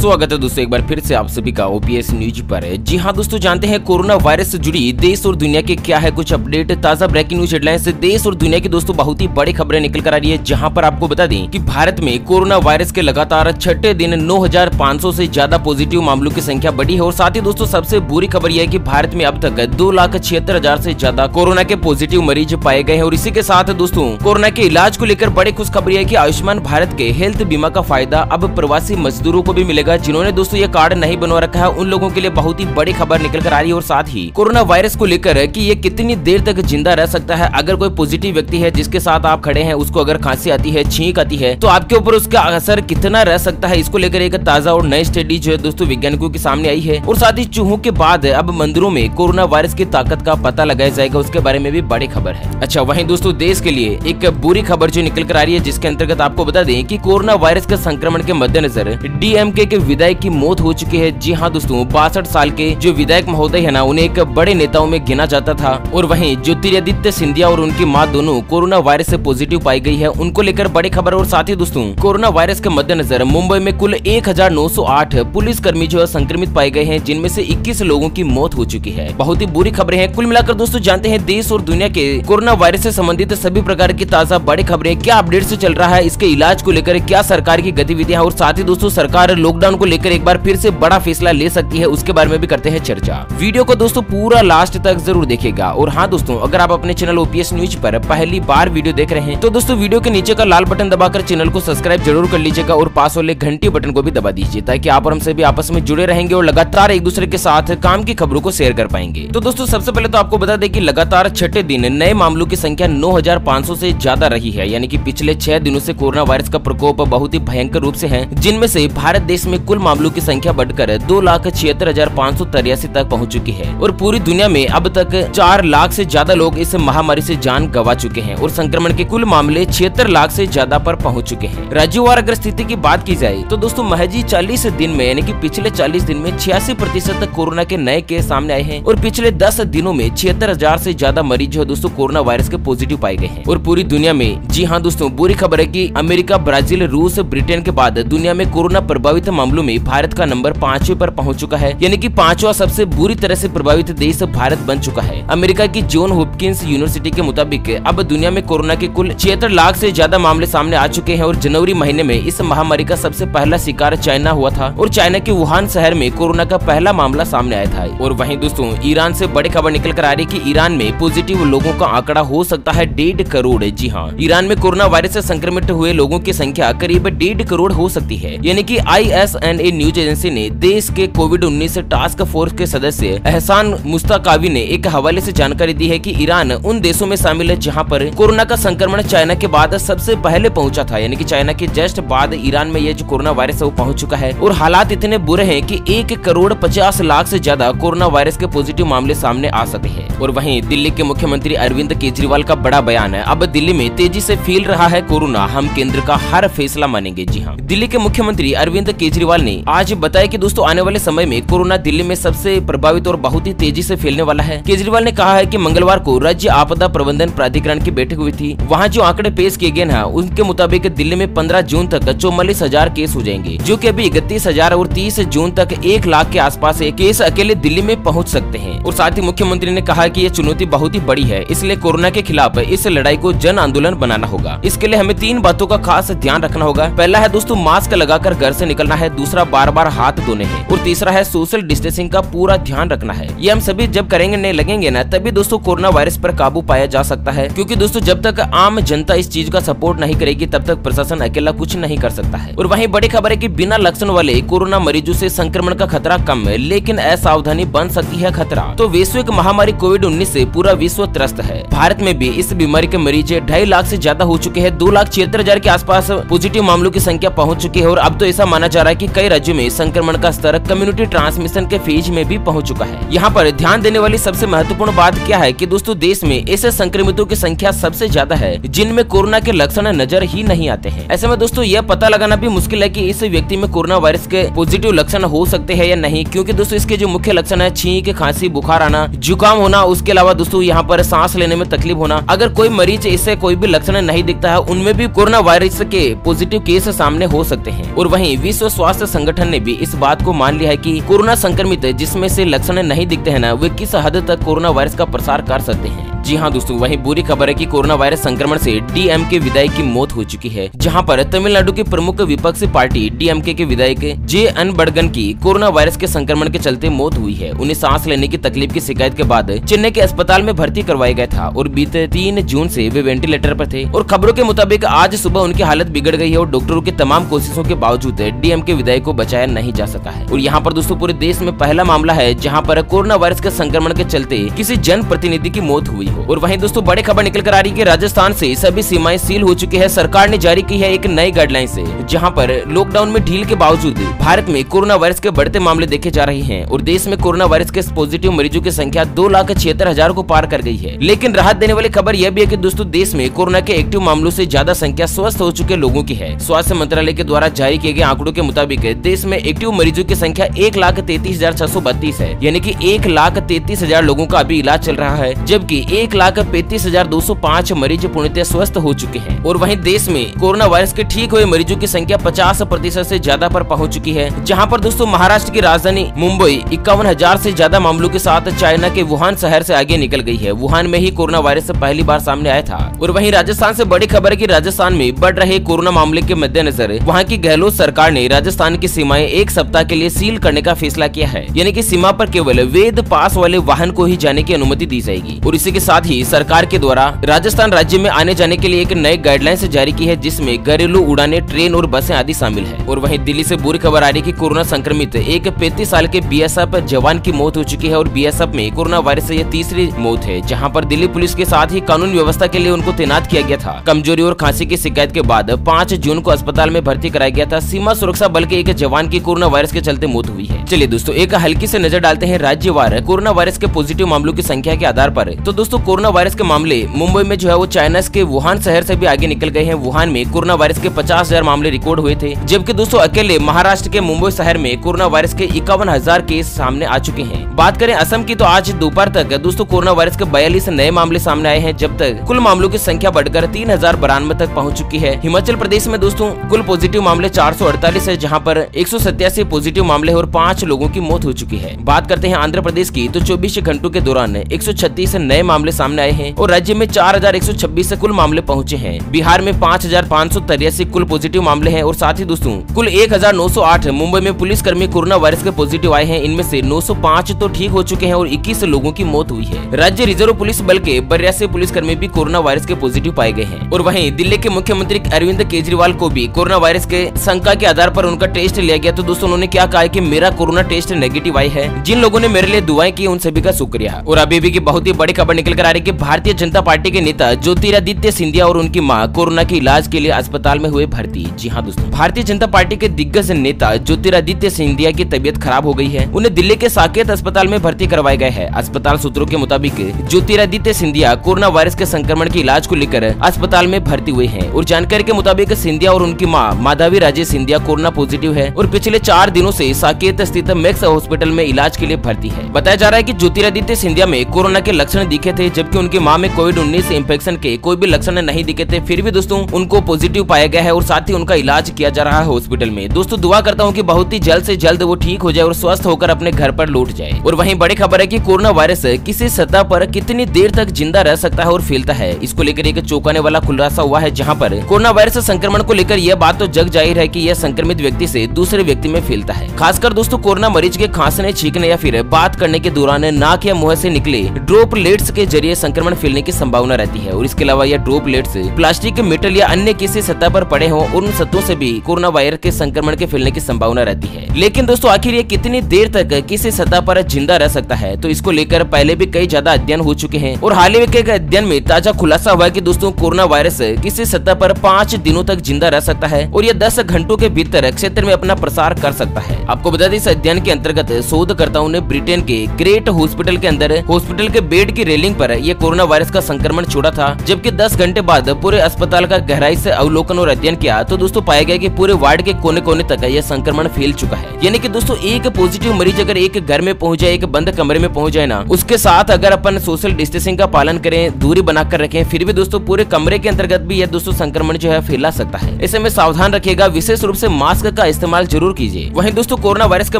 स्वागत है दोस्तों एक बार फिर से आप सभी का ओपीएस न्यूज पर। जी हाँ दोस्तों, जानते हैं कोरोना वायरस से जुड़ी देश और दुनिया के क्या है कुछ अपडेट। ताजा ब्रेकिंग न्यूज हेडलाइन से देश और दुनिया की दोस्तों बहुत ही बड़ी खबरें निकल कर आ रही है, जहां पर आपको बता दें कि भारत में कोरोना वायरस के लगातार छठे दिन 9,500 से ज्यादा पॉजिटिव मामलों की संख्या बढ़ी है। और साथ ही दोस्तों सबसे बुरी खबर यह है कि भारत में अब तक 2,76,000 से ज्यादा कोरोना के पॉजिटिव मरीज पाए गए हैं। और इसी के साथ दोस्तों कोरोना के इलाज को लेकर बड़ी खुश खबर यह है कि आयुष्मान भारत के हेल्थ बीमा का फायदा अब प्रवासी मजदूरों को भी मिलेगा। जिन्होंने दोस्तों ये कार्ड नहीं बनवा रखा है उन लोगों के लिए बहुत ही बड़ी खबर निकल कर आ रही है। और साथ ही कोरोना वायरस को लेकर कि ये कितनी देर तक जिंदा रह सकता है। अगर कोई पॉजिटिव व्यक्ति है जिसके साथ आप खड़े हैं, उसको अगर खांसी आती है, छींक आती है, तो आपके ऊपर उसका असर कितना रह सकता है, इसको लेकर एक ताजा और नई स्टडी जो है दोस्तों वैज्ञानिकों के सामने आई है। और साथ ही चूहों के बाद अब मंदिरों में कोरोना वायरस की ताकत का पता लगाया जाएगा, उसके बारे में भी बड़ी खबर है। अच्छा, वहीं दोस्तों देश के लिए एक बुरी खबर जो निकल कर आ रही है, जिसके अंतर्गत आपको बता दें कि कोरोना वायरस के संक्रमण के मद्देनजर डीएमके के विधायक की मौत हो चुकी है। जी हाँ दोस्तों, 62 साल के जो विधायक महोदय है ना, उन्हें एक बड़े नेताओं में गिना जाता था। और वहीं ज्योतिरादित्य सिंधिया और उनकी मां दोनों कोरोना वायरस से पॉजिटिव पाई गई है, उनको लेकर बड़ी खबर। और साथ ही दोस्तों कोरोना वायरस के मद्देनजर मुंबई में कुल 1,908 पुलिस कर्मी जो है संक्रमित पाए गए हैं, जिनमें से 21 लोगों की मौत हो चुकी है। बहुत ही बुरी खबरें हैं। कुल मिलाकर दोस्तों जानते हैं देश और दुनिया के कोरोना वायरस से संबंधित सभी प्रकार की ताजा बड़ी खबरें, क्या अपडेट से चल रहा है, इसके इलाज को लेकर क्या सरकार की गतिविधियां। और साथ ही दोस्तों सरकार लॉकडाउन को लेकर एक बार फिर से बड़ा फैसला ले सकती है, उसके बारे में भी करते हैं चर्चा। वीडियो को दोस्तों पूरा लास्ट तक जरूर देखिएगा। और हाँ दोस्तों, अगर आप अपने चैनल ओपीएस न्यूज पर पहली बार वीडियो देख रहे हैं तो दोस्तों वीडियो के नीचे का लाल बटन दबाकर चैनल को सब्सक्राइब जरूर कर लीजिएगा और पास वाले घंटी बटन को भी दबा दीजिए, ताकि आप और हम सभी आपस में जुड़े रहेंगे और लगातार एक दूसरे के साथ काम की खबरों को शेयर कर पाएंगे। तो दोस्तों सबसे पहले तो आपको बता दें कि लगातार छठे दिन नए मामलों की संख्या 9,500 से ज्यादा रही है, यानी कि पिछले 6 दिनों से कोरोना वायरस का प्रकोप बहुत ही भयंकर रूप से है, जिनमें से भारत देश में कुल मामलों की संख्या बढ़कर 2,76,583 तक पहुंच चुकी है। और पूरी दुनिया में अब तक 4 लाख से ज्यादा लोग इस महामारी से जान गंवा चुके हैं। और संक्रमण के कुल मामले 76 लाख से ज्यादा पर पहुंच चुके हैं। राज्यवार अगर स्थिति की बात की जाए तो दोस्तों महज 40 दिन में, यानी कि पिछले 40 दिन में 86% कोरोना के नए केस सामने आए हैं। और पिछले 10 दिनों में 76,000 से ज्यादा मरीज जो है दोस्तों कोरोना वायरस के पॉजिटिव पाए गए हैं। और पूरी दुनिया में, जी हाँ दोस्तों, बुरी खबर है कि अमेरिका, ब्राजील, रूस, ब्रिटेन के बाद दुनिया में कोरोना प्रभावित मामलों में भारत का नंबर 5वें पर पहुंच चुका है, यानी कि 5वां सबसे बुरी तरह से प्रभावित देश भारत बन चुका है। अमेरिका की जॉन हॉपकिंस यूनिवर्सिटी के मुताबिक अब दुनिया में कोरोना के कुल 76 लाख से ज्यादा मामले सामने आ चुके हैं। और जनवरी महीने में इस महामारी का सबसे पहला शिकार चाइना हुआ था और चाइना के वुहान शहर में कोरोना का पहला मामला सामने आया था। और वहीं दोस्तों ईरान से बड़ी खबर निकल कर आ रही है कि ईरान में पॉजिटिव लोगों का आंकड़ा हो सकता है 1.5 करोड़। जी हाँ, ईरान में कोरोना वायरस से संक्रमित हुए लोगों की संख्या करीब 1.5 करोड़ हो सकती है, यानी कि ISNA न्यूज एजेंसी ने देश के कोविड-19 टास्क फोर्स के सदस्य एहसान मुस्तकावी ने एक हवाले से जानकारी दी है कि ईरान उन देशों में शामिल है जहां पर कोरोना का संक्रमण चाइना के बाद सबसे पहले पहुंचा था, यानी कि चाइना के जस्ट बाद ईरान में ये जो कोरोना वायरस है वो पहुंच चुका है। और हालात इतने बुरे हैं कि 1,50,00,000 से ज्यादा कोरोना वायरस के पॉजिटिव मामले सामने आ सकते हैं। और वहीं दिल्ली के मुख्यमंत्री अरविंद केजरीवाल का बड़ा बयान है, अब दिल्ली में तेजी से फैल रहा है कोरोना, हम केंद्र का हर फैसला मानेंगे। जी हाँ, दिल्ली के मुख्यमंत्री अरविंद केजरीवाल ने आज बताया कि दोस्तों आने वाले समय में कोरोना दिल्ली में सबसे प्रभावित और बहुत ही तेजी से फैलने वाला है। केजरीवाल ने कहा है कि मंगलवार को राज्य आपदा प्रबंधन प्राधिकरण की बैठक हुई थी, वहां जो आंकड़े पेश किए गए हैं उनके मुताबिक दिल्ली में 15 जून तक 44,000 केस हो जाएंगे, जो कि अभी 31,000 और 30 जून तक 1 लाख के आसपास केस अकेले दिल्ली में पहुंच सकते हैं। और साथ ही मुख्यमंत्री ने कहा कि यह चुनौती बहुत ही बड़ी है, इसलिए कोरोना के खिलाफ इस लड़ाई को जन आंदोलन बनाना होगा। इसके लिए हमें 3 बातों का खास ध्यान रखना होगा। पहला है दोस्तों मास्क लगाकर घर से निकलना है, दूसरा बार-बार हाथ धोने हैं, और तीसरा है सोशल डिस्टेंसिंग का पूरा ध्यान रखना है। ये हम सभी जब करेंगे नहीं लगेंगे ना, तभी दोस्तों कोरोना वायरस पर काबू पाया जा सकता है। क्योंकि दोस्तों जब तक आम जनता इस चीज का सपोर्ट नहीं करेगी तब तक प्रशासन अकेला कुछ नहीं कर सकता है। और वहीं बड़ी खबर है कि बिना लक्षण वाले कोरोना मरीजों से संक्रमण का खतरा कम है, लेकिन असावधानी बन सकती है खतरा। तो वैश्विक महामारी कोविड-19 से पूरा विश्व त्रस्त है। भारत में भी इस बीमारी के मरीज 2.5 लाख से ज्यादा हो चुके हैं। 2,76,000 के आसपास पॉजिटिव मामलों की संख्या पहुंच चुकी है। और अब तो ऐसा माना जा रहा है कि कई राज्यों में संक्रमण का स्तर कम्युनिटी ट्रांसमिशन के फेज में भी पहुंच चुका है। यहाँ पर ध्यान देने वाली सबसे महत्वपूर्ण बात क्या है कि दोस्तों देश में ऐसे संक्रमितों की संख्या सबसे ज्यादा है जिनमें कोरोना के लक्षण नजर ही नहीं आते हैं। ऐसे में दोस्तों यह पता लगाना भी मुश्किल है कि इस व्यक्ति में कोरोना वायरस के पॉजिटिव लक्षण हो सकते हैं या नहीं, क्योंकि दोस्तों इसके जो मुख्य लक्षण है छींक, खांसी, बुखार आना, जुकाम होना, उसके अलावा दोस्तों यहाँ पर सांस लेने में तकलीफ होना। अगर कोई मरीज इससे कोई भी लक्षण नहीं दिखता है, उनमें भी कोरोना वायरस के पॉजिटिव केस सामने हो सकते हैं। और वहीं विश्व स्वास्थ्य स्वास्थ्य संगठन ने भी इस बात को मान लिया है कि कोरोना संक्रमित जिसमें से लक्षण नहीं दिखते हैं ना, वे किस हद तक कोरोना वायरस का प्रसार कर सकते हैं। जी हाँ दोस्तों, वहीं बुरी खबर है कि कोरोना वायरस संक्रमण से डीएमके विधायक की मौत हो चुकी है, जहां पर तमिलनाडु की प्रमुख विपक्षी पार्टी डीएमके के विधायक जे अनबड़गन की कोरोना वायरस के संक्रमण के चलते मौत हुई है। उन्हें सांस लेने की तकलीफ की शिकायत के बाद चेन्नई के अस्पताल में भर्ती करवाया गया था और बीते 3 जून से वे वेंटिलेटर पर थे और खबरों के मुताबिक आज सुबह उनकी हालत बिगड़ गई है और डॉक्टरों की तमाम कोशिशों के बावजूद डीएमके विधायक को बचाया नहीं जा सका है। और यहाँ पर दोस्तों पूरे देश में पहला मामला है जहाँ पर कोरोना वायरस के संक्रमण के चलते किसी जन प्रतिनिधि की मौत हुई हो। और वहीं दोस्तों बड़ी खबर निकल कर आ रही है कि राजस्थान से सभी सीमाएं सील हो चुकी है। सरकार ने जारी की है एक नई गाइडलाइन से, जहां पर लॉकडाउन में ढील के बावजूद भारत में कोरोना वायरस के बढ़ते मामले देखे जा रहे हैं और देश में कोरोना वायरस के पॉजिटिव मरीजों की संख्या 2,76,000 को पार कर गई है। लेकिन राहत देने वाली खबर यह भी है कि दोस्तों देश में कोरोना के एक्टिव मामलों से ज्यादा संख्या स्वस्थ हो चुके लोगों की है। स्वास्थ्य मंत्रालय के द्वारा जारी किए गए आंकड़ों के मुताबिक देश में एक्टिव मरीजों की संख्या 1,33,632 है, यानी कि 1,33,000 लोगों का अभी इलाज चल रहा है, जबकि 1,35,205 मरीज पूर्णतः स्वस्थ हो चुके हैं। और वहीं देश में कोरोना वायरस के ठीक हुए मरीजों की संख्या 50% से ज्यादा पर पहुंच चुकी है, जहां पर दोस्तों महाराष्ट्र की राजधानी मुंबई 51,000 से ज्यादा मामलों के साथ चाइना के वुहान शहर से आगे निकल गई है। वुहान में ही कोरोना वायरस पहली बार सामने आया था। और वहीं राजस्थान से बड़ी खबर है कि राजस्थान में बढ़ रहे कोरोना मामले के मद्देनजर वहां की गहलोत सरकार ने राजस्थान की सीमाएं 1 सप्ताह के लिए सील करने का फैसला किया है, यानी कि सीमा पर केवल वैध पास वाले वाहन को ही जाने की अनुमति दी जाएगी। और इसी के साथ ही सरकार के द्वारा राजस्थान राज्य में आने जाने के लिए एक नई गाइडलाइंस जारी की है, जिसमें घरेलू उड़ानें, ट्रेन और बसें आदि शामिल है। और वहीं दिल्ली से बुरी खबर आ रही है कि कोरोना संक्रमित एक 35 साल के बीएसएफ जवान की मौत हो चुकी है और बीएसएफ में कोरोना वायरस से यह तीसरी मौत है, जहां पर दिल्ली पुलिस के साथ ही कानून व्यवस्था के लिए उनको तैनात किया गया था। कमजोरी और खांसी की शिकायत के बाद 5 जून को अस्पताल में भर्ती कराया गया था। सीमा सुरक्षा बल के एक जवान की कोरोना वायरस के चलते मौत हुई है। चलिए दोस्तों एक हल्की से नजर डालते हैं राज्यवार कोरोना वायरस के पॉजिटिव मामलों की संख्या के आधार पर। तो दोस्तों कोरोना वायरस के मामले मुंबई में जो है वो चाइना के वुहान शहर से भी आगे निकल गए हैं। वुहान में कोरोना वायरस के 50,000 मामले रिकॉर्ड हुए थे, जबकि दोस्तों अकेले महाराष्ट्र के मुंबई शहर में कोरोना वायरस के 51,000 केस सामने आ चुके हैं। बात करें असम की तो आज दोपहर तक दोस्तों कोरोना वायरस के 42 नए मामले सामने आए हैं, जब तक कुल मामलों की संख्या बढ़कर 3,092 तक पहुंच चुकी है। हिमाचल प्रदेश में दोस्तों कुल पॉजिटिव मामले 448 है, जहां पर 187 पॉजिटिव मामले और 5 लोगों की मौत हो चुकी है। बात करते हैं आंध्र प्रदेश की तो 24 घंटों के दौरान 136 नए मामले सामने आए हैं और राज्य में 4,126 कुल मामले पहुंचे हैं। बिहार में 5,583 कुल पॉजिटिव मामले हैं और साथ ही दोस्तों कुल 1,908 मुंबई में पुलिसकर्मी कोरोना वायरस के पॉजिटिव आए हैं। इनमें से 905 तो ठीक हो चुके हैं और 21 लोगों की मौत हुई है। राज्य रिजर्व पुलिस बल के 82 पुलिसकर्मी भी कोरोना वायरस के पॉजिटिव पाए गए हैं। और वहीं दिल्ली के मुख्यमंत्री अरविंद केजरीवाल को भी कोरोना वायरस के शंका के आधार पर उनका टेस्ट लिया गया। तो दोस्तों उन्होंने क्या कहा कि मेरा कोरोना टेस्ट नेगेटिव आई है। जिन लोगों ने मेरे लिए दुआएं की उन सभी का शुक्रिया। और अभी भी की बहुत ही बड़ी खबर निकल कर आ रही है कि भारतीय जनता पार्टी के नेता ज्योतिरादित्य सिंधिया और उनकी मां कोरोना के इलाज के लिए अस्पताल में हुए भर्ती। जी हाँ दोस्तों, भारतीय जनता पार्टी के दिग्गज नेता ज्योतिरादित्य सिंधिया की तबीयत खराब हो गई है। उन्हें दिल्ली के साकेत अस्पताल में भर्ती करवाया गया है। अस्पताल सूत्रों के मुताबिक ज्योतिरादित्य सिंधिया कोरोना वायरस के संक्रमण के इलाज को लेकर अस्पताल में भर्ती हुए हैं। और जानकारी के मुताबिक सिंधिया और उनकी मां माधवी राजे सिंधिया कोरोना पॉजिटिव है और पिछले 4 दिनों से साकेत स्थित मैक्स हॉस्पिटल में इलाज के लिए भर्ती है। बताया जा रहा है कि ज्योतिरादित्य सिंधिया में कोरोना के लक्षण दिखे थे, जबकि उनकी मां में कोविड-19 इंफेक्शन के कोई भी लक्षण नहीं दिखे थे। फिर भी दोस्तों उनको पॉजिटिव पाया गया है और साथ ही उनका इलाज किया जा रहा है हॉस्पिटल में। दोस्तों दुआ करता हूँ कि बहुत ही जल्द से जल्द वो ठीक हो जाए और स्वस्थ होकर अपने घर पर लौट जाए। और वहीं बड़ी खबर है कि कोरोना वायरस किसी सतह पर कितनी देर तक जिंदा रह सकता है और फैलता है, इसको लेकर एक चौंकाने वाला खुलासा हुआ है, जहां पर कोरोना वायरस संक्रमण को लेकर यह बात तो जग जाहिर है कि यह संक्रमित व्यक्ति से दूसरे व्यक्ति में फैलता है। खासकर दोस्तों कोरोना मरीज के खांसने, छींकने या फिर बात करने के दौरान नाक या मुंह से निकले ड्रॉपलेट्स के जरिए संक्रमण फैलने की संभावना रहती है। और इसके अलावा यह ड्रॉपलेट्स प्लास्टिक, मेटल या अन्य किसी सतह पर पड़े हों और उन सतहों से भी कोरोना वायरस के संक्रमण के फैलने की संभावना रहती है। लेकिन दोस्तों आखिर ये कितनी देर तक किसी सतह पर जिंदा रह सकता है, तो इसको लेकर पहले भी कई ज्यादा अध्ययन हो चुके हैं और हाल ही के अध्ययन में ताजा खुलासा हुआ है कि दोस्तों कोरोना वायरस किसी सतह पर 5 दिनों तक जिंदा रह सकता है और यह 10 घंटों के भीतर क्षेत्र में अपना प्रसार कर सकता है। आपको बता दें इस अध्ययन के अंतर्गत शोधकर्ताओं ने ब्रिटेन के ग्रेट हॉस्पिटल के अंदर हॉस्पिटल के बेड की रेलिंग पर यह कोरोना वायरस का संक्रमण छोड़ा था। जबकि 10 घंटे बाद पूरे अस्पताल का गहराई से अवलोकन और अध्ययन किया तो दोस्तों पाया गया कि पूरे वार्ड के कोने कोने तक यह संक्रमण फैल चुका है। यानी कि दोस्तों एक पॉजिटिव मरीज अगर एक घर में पहुंच जाए, एक बंद कमरे में पहुंच जाए ना, उसके साथ अगर अपन सोशल डिस्टेंसिंग का पालन करें, दूरी बनाकर रखें, फिर भी दोस्तों पूरे कमरे के अंतर्गत भी यह दोस्तों संक्रमण जो है फैला सकता है। ऐसे में सावधान रखिएगा, विशेष रूप से मास्क का इस्तेमाल जरूर कीजिए। वहीं दोस्तों कोरोना वायरस के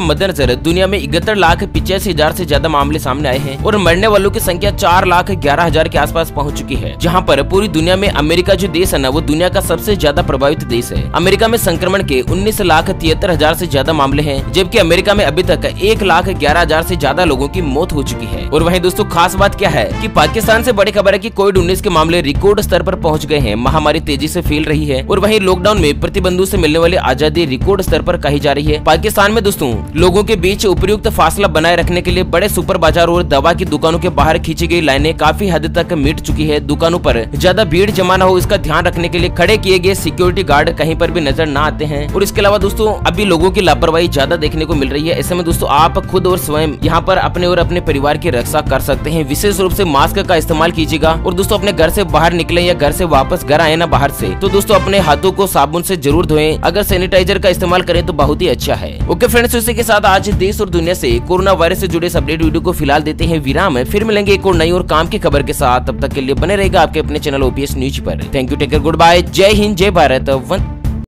मद्देनजर दुनिया में 71,85,000 से ज्यादा मामले सामने आए हैं और मरने वालों की संख्या 4,11,000 के आसपास पहुंच चुकी है। जहां पर पूरी दुनिया में अमेरिका जो देश है ना, वो दुनिया का सबसे ज्यादा प्रभावित देश है। अमेरिका में संक्रमण के 19,73,000 से ज्यादा मामले हैं, जबकि अमेरिका में अभी तक 1,11,000 से ज्यादा लोगों की मौत हो चुकी है। और वहीं दोस्तों खास बात क्या है कि पाकिस्तान से बड़ी खबर है कि कोविड-19 के मामले रिकॉर्ड स्तर पर पहुंच गए हैं। महामारी तेजी से फैल रही है और वहीं लॉकडाउन में प्रतिबंधों से मिलने वाली आजादी रिकॉर्ड स्तर पर कही जा रही है। पाकिस्तान में दोस्तों लोगों के बीच उपयुक्त फासला बनाए रखने के लिए बड़े सुपर बाजार और दवा की दुकानों के बाहर खींची गई लाइनें काफी हद तक मिट चुकी है। दुकानों पर ज्यादा भीड़ जमा न हो, इसका ध्यान रखने के लिए खड़े किए गए सिक्योरिटी गार्ड कहीं पर भी नजर न आते हैं। और इसके अलावा दोस्तों अभी लोगों की लापरवाही ज्यादा देखने को मिल रही है। ऐसे में दोस्तों आप खुद और स्वयं यहाँ पर अपने और अपने परिवार की रक्षा कर सकते हैं। विशेष रूप से मास्क का इस्तेमाल कीजिएगा और दोस्तों अपने घर से बाहर निकले या घर से वापस घर आए ना बाहर से, तो दोस्तों अपने हाथों को साबुन से जरूर धोएं। अगर सैनिटाइजर का इस्तेमाल करें तो बहुत ही अच्छा है। ओके फ्रेंड्स, इसी के साथ आज देश और दुनिया से कोरोना वायरस से जुड़े अपडेट वीडियो को फिलहाल देते हैं विराम। फिर मिलेंगे एक और नई और काम की खबर के साथ। तब तक के लिए बने रहेगा आपके अपने चैनल ओपीएस न्यूज पर। Thank you, take care, good bye, जय हिंद, जय भारत।